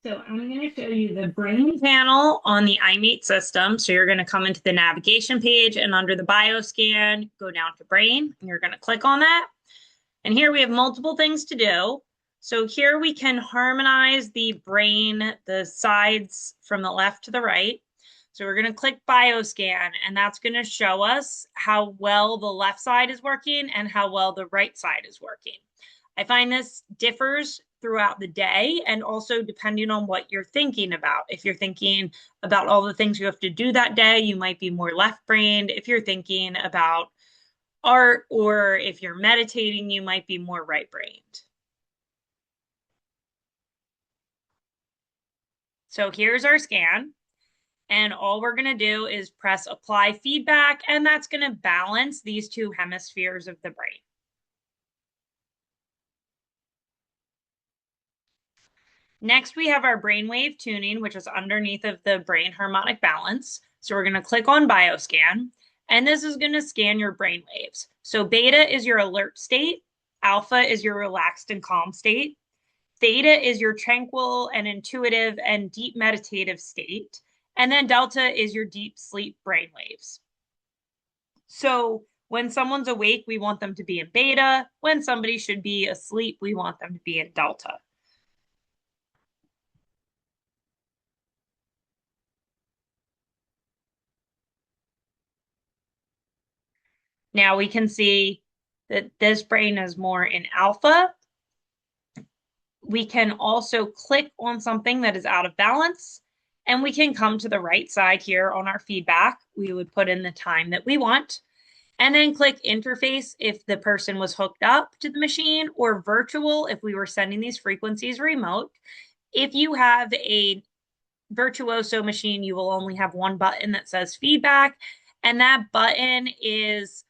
So I'm going to show you the brain panel on the imaet system. So you're going to come into the navigation page and under the bioscan, go down to brain, and you're going to click on that. And here we have multiple things to do. So here we can harmonize the brain, the sides from the left to the right. So we're going to click bioscan, and that's going to show us how well the left side is working and how well the right side is working. I find this differs throughout the day and also depending on what you're thinking about. If you're thinking about all the things you have to do that day, you might be more left-brained. If you're thinking about art or if you're meditating, you might be more right-brained. So here's our scan. And all we're going to do is press apply feedback, and that's going to balance these two hemispheres of the brain. Next, we have our brainwave tuning, which is underneath of the brain harmonic balance. So we're going to click on bioscan, and this is going to scan your brain waves. So beta is your alert state, alpha is your relaxed and calm state, theta is your tranquil and intuitive and deep meditative state, and then delta is your deep sleep brain waves. So when someone's awake, we want them to be in beta. When somebody should be asleep, we want them to be in delta. Now we can see that this brain is more in alpha. We can also click on something that is out of balance, and we can come to the right side here on our feedback. We would put in the time that we want, and then click interface if the person was hooked up to the machine, or virtual if we were sending these frequencies remote. If you have a virtuoso machine, you will only have one button that says feedback, and that button is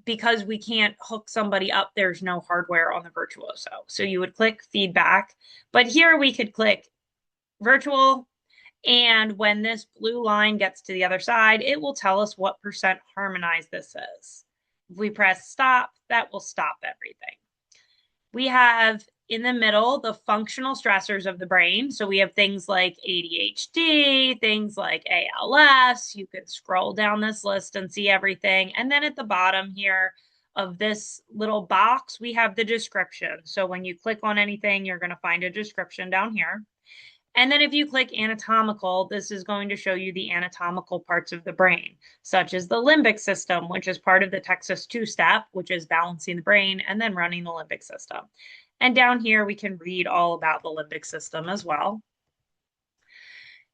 because we can't hook somebody up, there's no hardware on the virtuoso. So you would click feedback, but here we could click virtual. And when this blue line gets to the other side, it will tell us what percent harmonized this is. If we press stop, that will stop everything. We have in the middle the functional stressors of the brain. So we have things like ADHD, things like ALS. You could scroll down this list and see everything. And then at the bottom here of this little box, we have the description. So when you click on anything, you're going to find a description down here. And then if you click anatomical, this is going to show you the anatomical parts of the brain, such as the limbic system, which is part of the Texas two-step, which is balancing the brain and then running the limbic system. And down here, we can read all about the limbic system as well.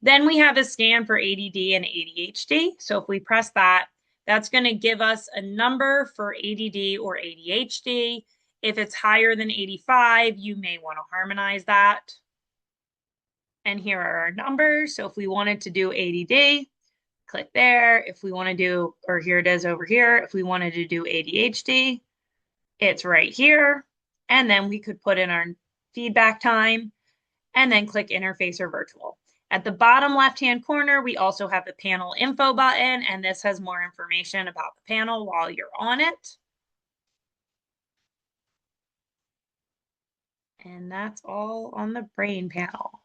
Then we have a scan for ADD and ADHD. So if we press that, that's going to give us a number for ADD or ADHD. If it's higher than 85, you may want to harmonize that. And here are our numbers. So if we wanted to do ADD, click there. If we want to do, or here it is over here, if we wanted to do ADHD, it's right here. And then we could put in our feedback time and then click interface or virtual. At the bottom left-hand corner, we also have the panel info button, and this has more information about the panel while you're on it. And that's all on the brain panel.